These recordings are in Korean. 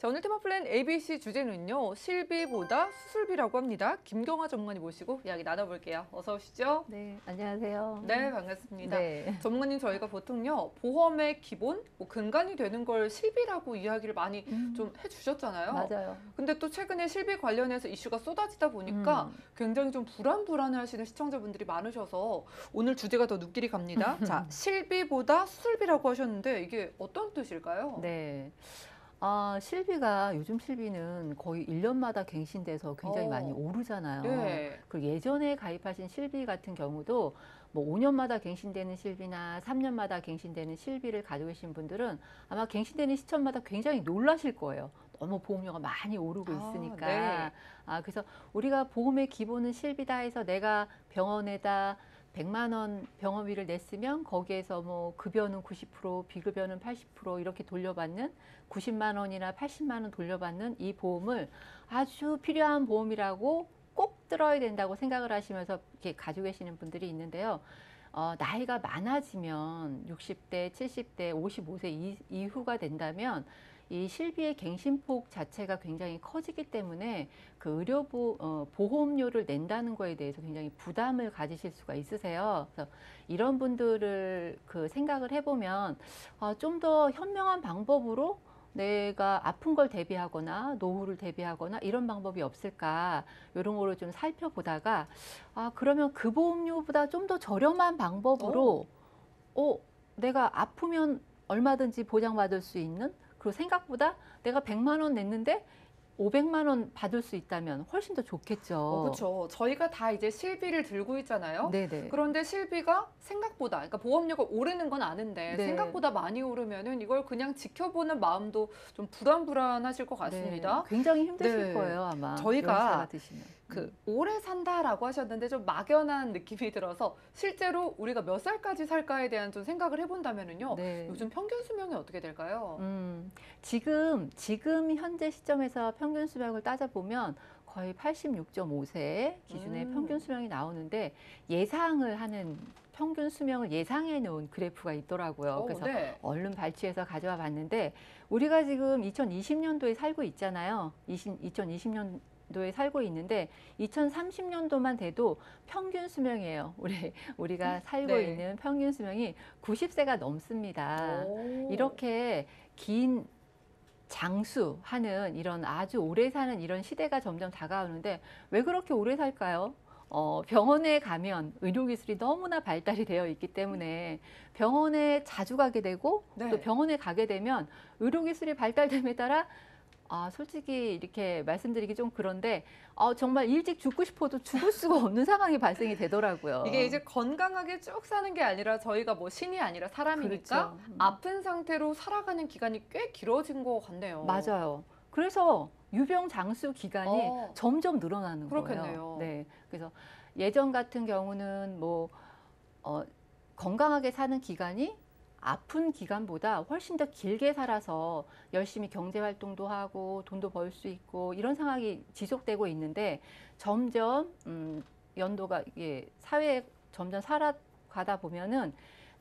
자, 오늘 테마 플랜 ABC 주제는요. 실비보다 수술비라고 합니다. 김경화 전문가님 모시고 이야기 나눠볼게요. 어서 오시죠. 네, 안녕하세요. 네, 반갑습니다. 네. 전문가님 저희가 보통요. 보험의 기본, 근간이 되는 걸 실비라고 이야기를 많이 좀 해주셨잖아요. 맞아요. 근데 또 최근에 실비 관련해서 이슈가 쏟아지다 보니까 굉장히 좀 불안하시는 시청자분들이 많으셔서 오늘 주제가 더 눈길이 갑니다. 자, 실비보다 수술비라고 하셨는데 이게 어떤 뜻일까요? 네. 요즘 실비는 거의 1년마다 갱신돼서 굉장히 많이 오르잖아요. 네. 그리고 예전에 가입하신 실비 같은 경우도 뭐 5년마다 갱신되는 실비나 3년마다 갱신되는 실비를 가지고 계신 분들은 아마 갱신되는 시점마다 굉장히 놀라실 거예요. 너무 보험료가 많이 오르고 있으니까. 네. 그래서 우리가 보험의 기본은 실비다 해서 내가 병원에다 100만 원 병원비를 냈으면 거기에서 뭐 급여는 90%, 비급여는 80% 이렇게 돌려받는 90만 원이나 80만 원 돌려받는 이 보험을 아주 필요한 보험이라고 꼭 들어야 된다고 생각을 하시면서 이렇게 가지고 계시는 분들이 있는데요. 나이가 많아지면 60대, 70대, 55세 이후가 된다면 이 실비의 갱신폭 자체가 굉장히 커지기 때문에 그 보험료를 낸다는 거에 대해서 굉장히 부담을 가지실 수가 있으세요. 그래서 이런 분들을 생각을 해보면 좀 더 현명한 방법으로 내가 아픈 걸 대비하거나 노후를 대비하거나 이런 방법이 없을까 이런 거를 좀 살펴보다가 그러면 그 보험료보다 좀 더 저렴한 방법으로 내가 아프면 얼마든지 보장받을 수 있는, 그리고 생각보다 내가 100만 원 냈는데 500만 원 받을 수 있다면 훨씬 더 좋겠죠. 그렇죠. 저희가 다 이제 실비를 들고 있잖아요. 네네. 그런데 실비가 생각보다, 그러니까 보험료가 오르는 건 아는데 네. 생각보다 많이 오르면은 이걸 그냥 지켜보는 마음도 좀 불안하실 것 같습니다. 네. 굉장히 힘드실 네. 거예요, 아마. 저희가 연세가 드시면. 오래 산다라고 하셨는데 좀 막연한 느낌이 들어서 실제로 우리가 몇 살까지 살까에 대한 좀 생각을 해본다면은요. 네. 요즘 평균 수명이 어떻게 될까요? 지금 현재 시점에서 평균 수명을 따져보면 거의 86.5세 기준의 평균 수명이 나오는데 예상을 하는 평균 수명을 예상해 놓은 그래프가 있더라고요. 그래서 네. 얼른 발췌해서 가져와 봤는데 우리가 지금 2020년도에 살고 있잖아요. 2020년도에 살고 있는데 2030년도만 돼도 평균 수명이에요. 우리가 살고 네. 있는 평균 수명이 90세가 넘습니다. 오. 이렇게 긴 장수하는 이런 아주 오래 사는 이런 시대가 점점 다가오는데 왜 그렇게 오래 살까요? 병원에 가면 의료기술이 너무나 발달이 되어 있기 때문에 병원에 자주 가게 되고 네. 또 병원에 가게 되면 의료기술이 발달됨에 따라 솔직히 이렇게 말씀드리기 좀 그런데 정말 일찍 죽고 싶어도 죽을 수가 없는 상황이 발생이 되더라고요. 이게 이제 건강하게 쭉 사는 게 아니라 저희가 뭐 신이 아니라 사람이니까 그렇죠. 아픈 상태로 살아가는 기간이 꽤 길어진 것 같네요. 맞아요. 그래서 유병 장수 기간이 점점 늘어나는 그렇겠네요. 거예요. 네. 그래서 예전 같은 경우는 건강하게 사는 기간이 아픈 기간보다 훨씬 더 길게 살아서 열심히 경제 활동도 하고 돈도 벌 수 있고 이런 상황이 지속되고 있는데 점점 연도가 사회에 점점 살아가다 보면은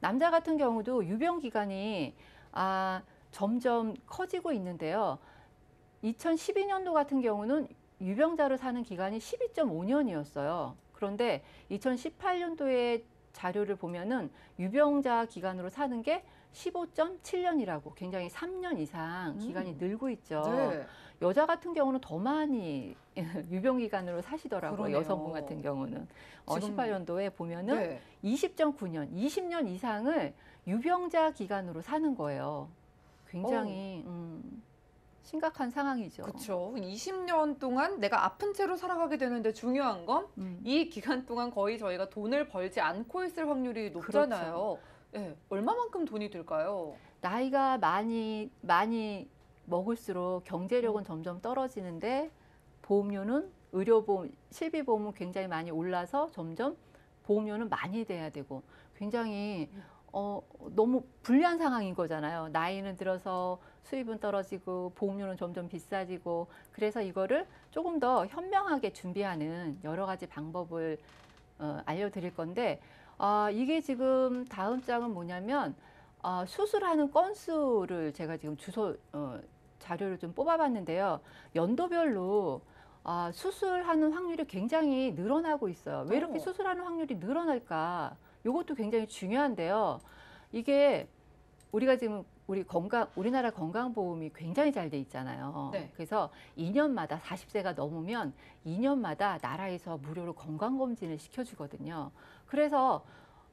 남자 같은 경우도 유병 기간이 점점 커지고 있는데요. 2012년도 같은 경우는 유병자로 사는 기간이 12.5년이었어요. 그런데 2018년도에 자료를 보면은 유병자 기간으로 사는 게 15.7년이라고 굉장히 3년 이상 기간이 늘고 있죠. 네. 여자 같은 경우는 더 많이 유병 기간으로 사시더라고요. 그러네요. 여성분 같은 경우는. 지금 18년도에 보면은 네. 20.9년, 20년 이상을 유병자 기간으로 사는 거예요. 굉장히 심각한 상황이죠. 그렇죠. 20년 동안 내가 아픈 채로 살아가게 되는데 중요한 건 이 기간 동안 거의 저희가 돈을 벌지 않고 있을 확률이 높잖아요. 그렇죠. 네. 얼마만큼 돈이 들까요? 나이가 많이 먹을수록 경제력은 점점 떨어지는데 보험료는 의료보험, 실비보험은 굉장히 많이 올라서 점점 보험료는 많이 돼야 되고 굉장히 너무 불리한 상황인 거잖아요. 나이는 들어서 수입은 떨어지고 보험료는 점점 비싸지고 그래서 이거를 조금 더 현명하게 준비하는 여러 가지 방법을 알려드릴 건데 이게 지금 다음 장은 뭐냐면 수술하는 건수를 제가 지금 자료를 좀 뽑아봤는데요. 연도별로 수술하는 확률이 굉장히 늘어나고 있어요. 왜 이렇게 수술하는 확률이 늘어날까? 이것도 굉장히 중요한데요. 이게 우리가 지금 우리나라 건강보험이 굉장히 잘 돼 있잖아요. 네. 그래서 2년마다 40세가 넘으면 2년마다 나라에서 무료로 건강검진을 시켜주거든요. 그래서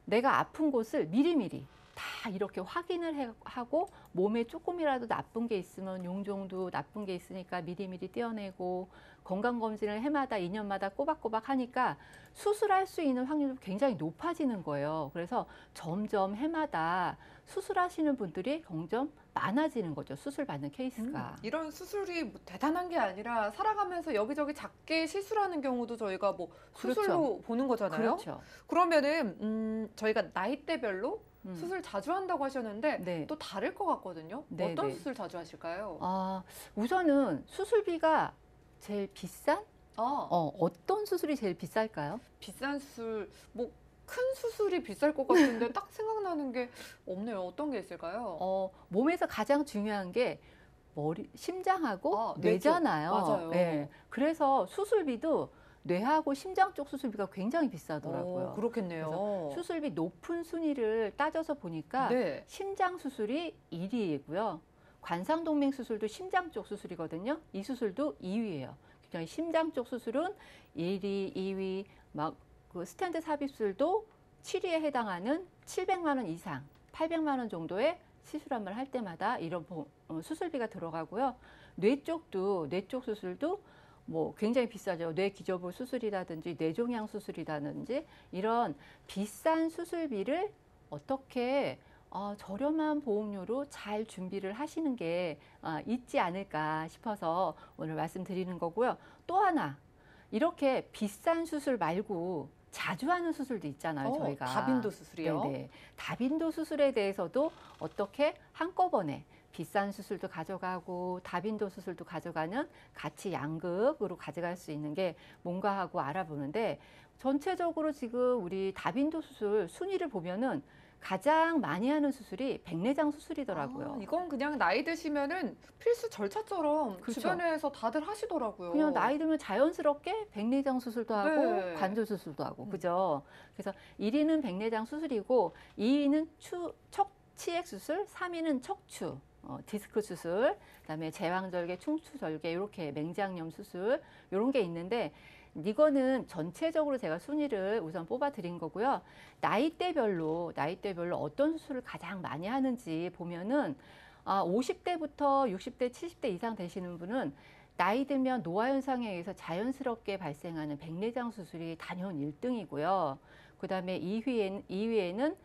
내가 아픈 곳을 미리미리 다 이렇게 확인을 하고 몸에 조금이라도 나쁜 게 있으면 용종도 나쁜 게 있으니까 미리미리 떼어내고 건강검진을 해마다 2년마다 꼬박꼬박 하니까 수술할 수 있는 확률이 굉장히 높아지는 거예요. 그래서 점점 해마다 수술하시는 분들이 점점 많아지는 거죠. 수술 받는 케이스가. 이런 수술이 뭐 대단한 게 아니라 살아가면서 여기저기 작게 실수하는 경우도 저희가 뭐 수술로 그렇죠. 보는 거잖아요. 그렇죠. 그러면은 저희가 나이대별로 수술 자주 한다고 하셨는데 네. 또 다를 것 같거든요. 네, 어떤 네. 수술 자주 하실까요? 우선은 수술비가 제일 비싼? 어떤 수술이 제일 비쌀까요? 비싼 수술, 뭐 큰 수술이 비쌀 것 같은데 딱 생각나는 게 없네요. 어떤 게 있을까요? 몸에서 가장 중요한 게 심장하고 뇌죠. 뇌잖아요. 맞아요. 네. 그래서 수술비도 뇌하고 심장 쪽 수술비가 굉장히 비싸더라고요. 그렇겠네요. 수술비 높은 순위를 따져서 보니까 네. 심장 수술이 1위이고요. 관상동맥 수술도 심장 쪽 수술이거든요. 이 수술도 2위예요. 굉장히 심장 쪽 수술은 1위, 2위, 그 스텐트 삽입술도 7위에 해당하는 700만 원 이상, 800만 원 정도의 시술함을 할 때마다 이런 수술비가 들어가고요. 뇌 쪽 수술도 뭐 굉장히 비싸죠. 뇌 기저부 수술이라든지 뇌종양 수술이라든지 이런 비싼 수술비를 어떻게 저렴한 보험료로 잘 준비를 하시는 게 있지 않을까 싶어서 오늘 말씀드리는 거고요. 또 하나 이렇게 비싼 수술 말고 자주 하는 수술도 있잖아요. 저희가 다빈도 수술이요? 네네. 다빈도 수술에 대해서도 어떻게 한꺼번에 비싼 수술도 가져가고 다빈도 수술도 가져가는 같이 양극으로 가져갈 수 있는 게 뭔가 하고 알아보는데 전체적으로 지금 우리 다빈도 수술 순위를 보면은 가장 많이 하는 수술이 백내장 수술이더라고요. 이건 그냥 나이 드시면은 필수 절차처럼 그렇죠. 주변에서 다들 하시더라고요. 그냥 나이 들면 자연스럽게 백내장 수술도 하고 네. 관절 수술도 하고 그죠? 그래서 1위는 백내장 수술이고 2위는 척치액 수술, 3위는 척추, 디스크 수술, 그다음에 제왕절개, 충추절개 이렇게 맹장염 수술 이런 게 있는데 이거는 전체적으로 제가 순위를 우선 뽑아 드린 거고요. 나이대별로 어떤 수술을 가장 많이 하는지 보면은 50대부터 60대, 70대 이상 되시는 분은 나이 들면 노화 현상에 의해서 자연스럽게 발생하는 백내장 수술이 단연 1등이고요. 그다음에 2위에는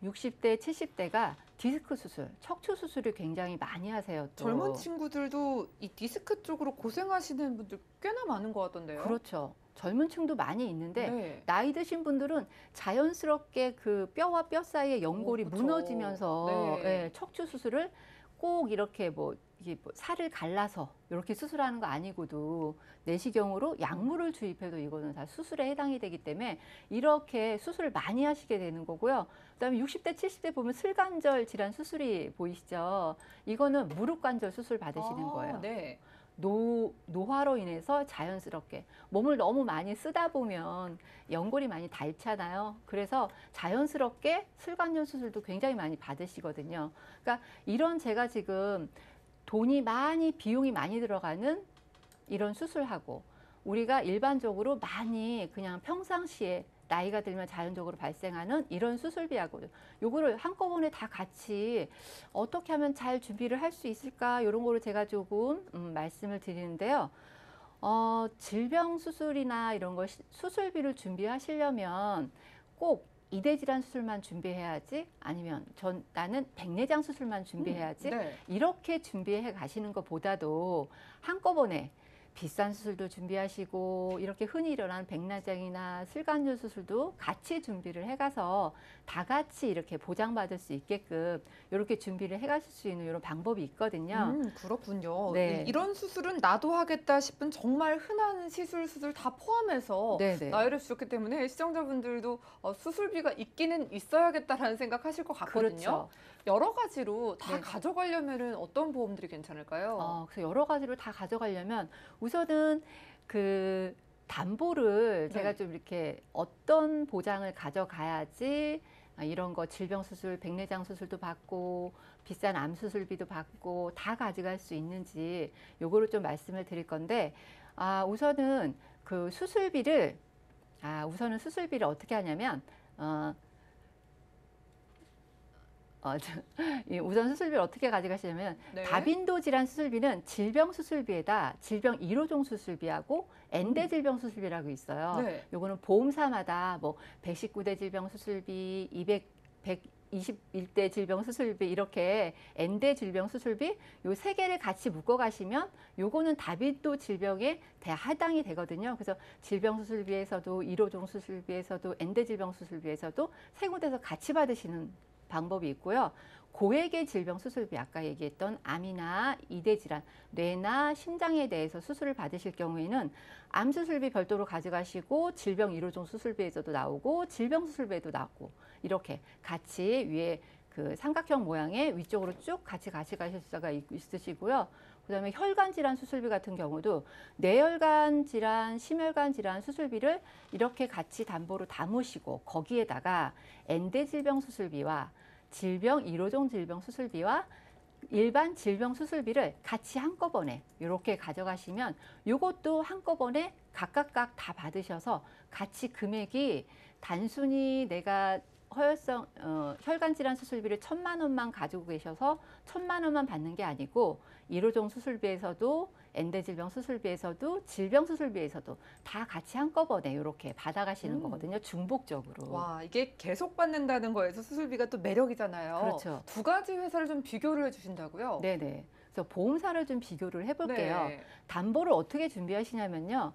60대, 70대가 디스크 수술, 척추 수술을 굉장히 많이 하세요. 또. 젊은 친구들도 이 디스크 쪽으로 고생하시는 분들 꽤나 많은 것 같던데요. 그렇죠. 젊은 층도 많이 있는데 네. 나이 드신 분들은 자연스럽게 그 뼈와 뼈 사이의 연골이 그쵸. 무너지면서 네. 척추 수술을 꼭 이렇게 이게 살을 갈라서 이렇게 수술하는 거 아니고도 내시경으로 약물을 주입해도 이거는 다 수술에 해당이 되기 때문에 이렇게 수술을 많이 하시게 되는 거고요. 그다음에 60대, 70대 보면 슬관절 질환 수술이 보이시죠? 이거는 무릎 관절 수술 받으시는 거예요. 네. 노화로 인해서 자연스럽게 몸을 너무 많이 쓰다 보면 연골이 많이 닳잖아요. 그래서 자연스럽게 슬관절 수술도 굉장히 많이 받으시거든요. 그러니까 이런 제가 지금 비용이 많이 들어가는 이런 수술하고 우리가 일반적으로 많이 그냥 평상시에 나이가 들면 자연적으로 발생하는 이런 수술비하고 요거를 한꺼번에 다 같이 어떻게 하면 잘 준비를 할 수 있을까 이런 거를 제가 조금 말씀을 드리는데요. 질병 수술이나 이런 거 수술비를 준비하시려면 꼭 이대질환 수술만 준비해야지 아니면 나는 백내장 수술만 준비해야지 네. 이렇게 준비해 가시는 것보다도 한꺼번에 비싼 수술도 준비하시고 이렇게 흔히 일어나는 백내장이나 슬관절 수술도 같이 준비를 해가서 다 같이 이렇게 보장받을 수 있게끔 이렇게 준비를 해가실 수 있는 이런 방법이 있거든요. 그렇군요. 네. 이런 수술은 나도 하겠다 싶은 정말 흔한 수술 다 포함해서 네네. 나이를 주셨기 때문에 시청자분들도 수술비가 있기는 있어야겠다라는 생각하실 것 같거든요. 그렇죠. 여러 가지로 다 네. 가져가려면은 어떤 보험들이 괜찮을까요? 그래서 여러 가지로 다 가져가려면 우선은 그 담보를 네. 제가 좀 이렇게 어떤 보장을 가져가야지 이런 거 질병 수술, 백내장 수술도 받고 비싼 암 수술비도 받고 다 가져갈 수 있는지 요거를 좀 말씀을 드릴 건데 우선은 그 수술비를 어떻게 하냐면 우선 수술비를 어떻게 가져가시냐면 네. 다빈도 질환 수술비는 질병 수술비에다 질병 1호종 수술비하고 엔대 질병 수술비라고 있어요. 네. 요거는 보험사마다 뭐 119대 질병 수술비, 121대 질병 수술비 이렇게 엔대 질병 수술비 요 세 개를 같이 묶어 가시면 요거는 다빈도 질병에 해당이 되거든요. 그래서 질병 수술비에서도 1호종 수술비에서도 엔대 질병 수술비에서도 세 군데서 같이 받으시는 방법이 있고요. 고액의 질병 수술비, 아까 얘기했던 암이나 이대 질환, 뇌나 심장에 대해서 수술을 받으실 경우에는 암 수술비 별도로 가져가시고 질병 1호종 수술비에서도 나오고 질병 수술비에도 나오고 이렇게 같이 위에 그 삼각형 모양의 위쪽으로 쭉 같이 가져가실 수가 있으시고요. 그다음에 혈관 질환 수술비 같은 경우도 뇌혈관 질환, 심혈관 질환 수술비를 이렇게 같이 담보로 담으시고 거기에다가 엔대 질병 수술비와 질병 1호종 질병 수술비와 일반 질병 수술비를 같이 한꺼번에 이렇게 가져가시면 이것도 한꺼번에 각각 다 받으셔서 같이 금액이 단순히 내가 혈관 질환 수술비를 1,000만 원만 가지고 계셔서 1,000만 원만 받는 게 아니고 1호종 수술비에서도 엔대 질병 수술비에서도 질병 수술비에서도 다 같이 한꺼번에 이렇게 받아가시는 거거든요. 중복적으로. 와, 이게 계속 받는다는 거에서 수술비가 또 매력이잖아요. 그렇죠. 두 가지 회사를 좀 비교를 해주신다고요? 네네. 그래서 보험사를 좀 비교를 해볼게요. 네. 담보를 어떻게 준비하시냐면요.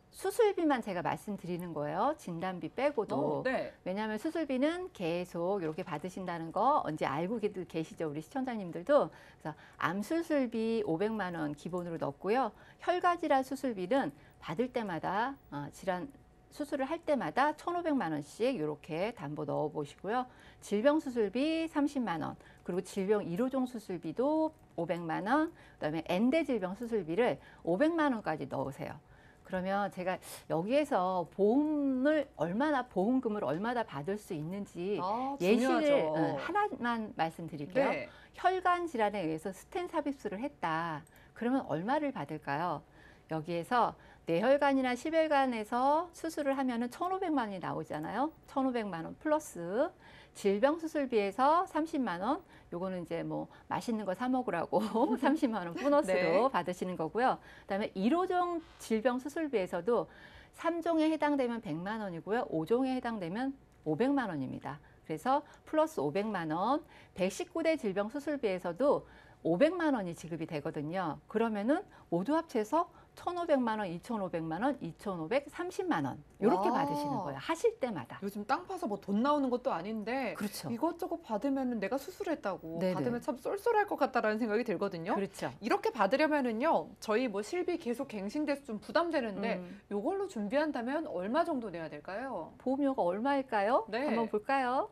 수술비만 제가 말씀드리는 거예요. 진단비 빼고도. 네. 왜냐하면 수술비는 계속 이렇게 받으신다는 거 언제 알고 계시죠? 우리 시청자님들도. 그래서 암 수술비 500만 원 기본으로 넣고요. 혈관질환 수술비는 받을 때마다 질환 수술을 할 때마다 1,500만 원씩 이렇게 담보 넣어 보시고요. 질병 수술비 30만 원, 그리고 질병 1호종 수술비도 500만 원, 그다음에 엔대 질병 수술비를 500만 원까지 넣으세요. 그러면 제가 여기에서 보험금을 얼마나 받을 수 있는지 예시를 중요하죠. 하나만 말씀드릴게요. 네. 혈관 질환에 의해서 스텐 삽입술을 했다. 그러면 얼마를 받을까요? 여기에서 뇌혈관이나 심혈관에서 수술을 하면은 1,500만 원이 나오잖아요. 1,500만 원 플러스 질병 수술비에서 30만 원. 요거는 이제 뭐 맛있는 거 사 먹으라고 30만 원 보너스로 네. 받으시는 거고요. 그다음에 1호종 질병 수술비에서도 3종에 해당되면 100만 원이고요. 5종에 해당되면 500만 원입니다. 그래서 플러스 500만 원, 119대 질병 수술비에서도 500만 원이 지급이 되거든요. 그러면은 모두 합쳐서 1,500만 원, 2,500만 원, 2,530만 원 이렇게 와. 받으시는 거예요. 하실 때마다. 요즘 땅 파서 뭐 돈 나오는 것도 아닌데 그렇죠. 이것저것 받으면 내가 수술했다고 네네. 받으면 참 쏠쏠할 것 같다라는 생각이 들거든요. 그렇죠. 이렇게 받으려면은요, 저희 뭐 실비 계속 갱신돼서 좀 부담되는데 요걸로 준비한다면 얼마 정도 내야 될까요? 보험료가 얼마일까요? 네. 한번 볼까요?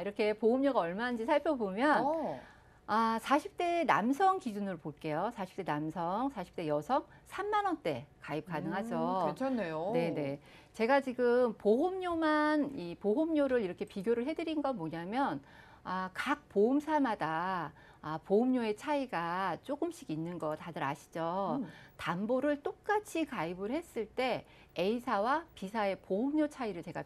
이렇게 보험료가 얼마인지 살펴보면 40대 남성 기준으로 볼게요. 40대 남성, 40대 여성 3만 원대 가입 가능하죠. 괜찮네요. 네네. 제가 지금 보험료를 이렇게 비교를 해드린 건 뭐냐면 각 보험사마다 보험료의 차이가 조금씩 있는 거 다들 아시죠? 담보를 똑같이 가입을 했을 때 A사와 B사의 보험료 차이를 제가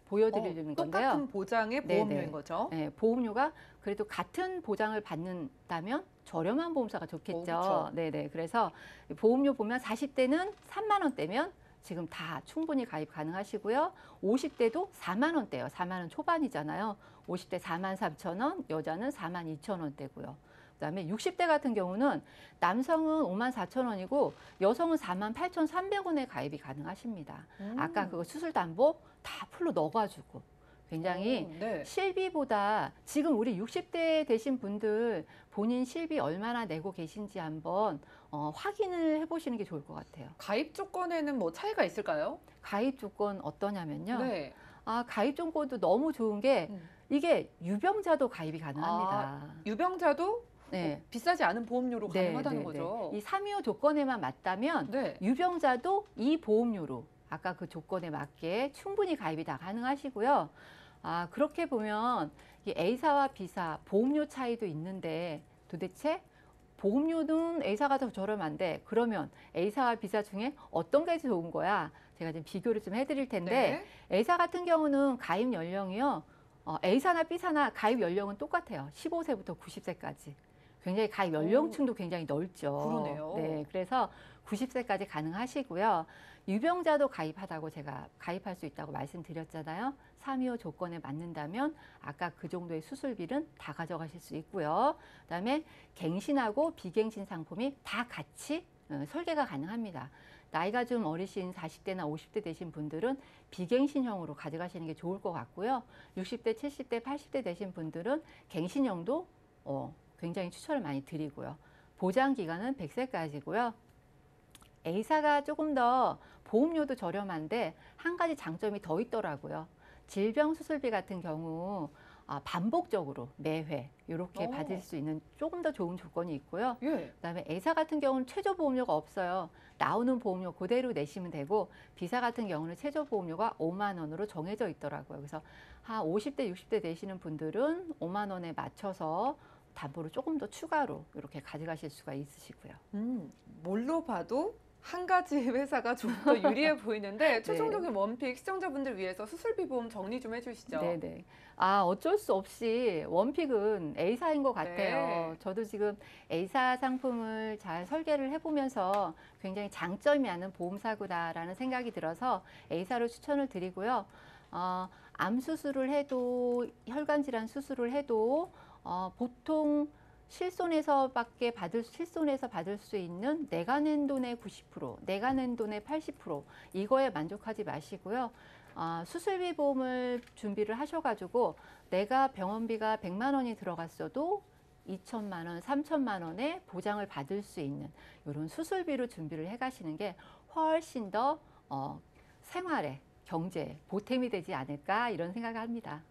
보여드리려는 건데요. 똑같은 보장의 네네. 보험료인 거죠. 네, 보험료가 그래도 같은 보장을 받는다면 저렴한 보험사가 좋겠죠. 그렇죠. 네네. 그래서 보험료 보면 40대는 3만 원대면 지금 다 충분히 가입 가능하시고요. 50대도 4만 원대요. 4만 원 초반이잖아요. 50대 4만 3천 원, 여자는 4만 2천 원대고요. 그다음에 60대 같은 경우는 남성은 5만 4천 원이고 여성은 4만 8천 300원에 가입이 가능하십니다. 아까 그거 수술 담보 다 풀로 넣어가지고 굉장히 네. 실비보다 지금 우리 60대 되신 분들 본인 실비 얼마나 내고 계신지 한번 확인을 해보시는 게 좋을 것 같아요. 가입 조건에는 뭐 차이가 있을까요? 가입 조건 어떠냐면요. 네. 가입 조건도 너무 좋은 게 이게 유병자도 가입이 가능합니다. 유병자도 네. 비싸지 않은 보험료로 가능하다는 네. 거죠. 이 325 조건에만 맞다면 네. 유병자도 이 보험료로 아까 그 조건에 맞게 충분히 가입이 다 가능하시고요. 그렇게 보면 이 A사와 B사 보험료 차이도 있는데 도대체 보험료는 A사가 더 저렴한데 그러면 A사와 B사 중에 어떤 게 좋은 거야? 제가 지금 비교를 좀 해드릴 텐데 A사 같은 경우는 가입 연령이요. A사나 B사나 가입 연령은 똑같아요. 15세부터 90세까지. 굉장히 가입 연령층도 굉장히 넓죠. 그러네요. 네, 그래서 90세까지 가능하시고요. 유병자도 가입하다고 제가 가입할 수 있다고 말씀드렸잖아요. 325 조건에 맞는다면 아까 그 정도의 수술비는 다 가져가실 수 있고요. 그다음에 갱신하고 비갱신 상품이 다 같이 설계가 가능합니다. 나이가 좀 어리신 40대나 50대 되신 분들은 비갱신형으로 가져가시는 게 좋을 것 같고요. 60대, 70대, 80대 되신 분들은 갱신형도 굉장히 추천을 많이 드리고요. 보장 기간은 100세까지고요. A사가 조금 더 보험료도 저렴한데 한 가지 장점이 더 있더라고요. 질병 수술비 같은 경우 반복적으로 매회 이렇게 받을 수 있는 조금 더 좋은 조건이 있고요. 그다음에 A사 같은 경우는 최저 보험료가 없어요. 나오는 보험료 그대로 내시면 되고 B사 같은 경우는 최저 보험료가 5만 원으로 정해져 있더라고요. 그래서 한 50대, 60대 되시는 분들은 5만 원에 맞춰서 담보를 조금 더 추가로 이렇게 가져가실 수가 있으시고요. 뭘로 봐도 한 가지 회사가 좀 더 유리해 보이는데 최종적인 원픽 시청자분들 위해서 수술비 보험 정리 좀 해주시죠. 네네. 어쩔 수 없이 원픽은 A사인 것 같아요. 네. 저도 지금 A사 상품을 잘 설계를 해보면서 굉장히 장점이 많은 보험사고다라는 생각이 들어서 A사를 추천을 드리고요. 암 수술을 해도 혈관 질환 수술을 해도 보통 실손에서 받을 수 있는 내가 낸 돈의 90%, 내가 낸 돈의 80% 이거에 만족하지 마시고요. 수술비 보험을 준비를 하셔가지고 내가 병원비가 100만 원이 들어갔어도 2천만 원, 3천만 원의 보장을 받을 수 있는 이런 수술비로 준비를 해가시는 게 훨씬 더 생활에, 경제에 보탬이 되지 않을까 이런 생각을 합니다.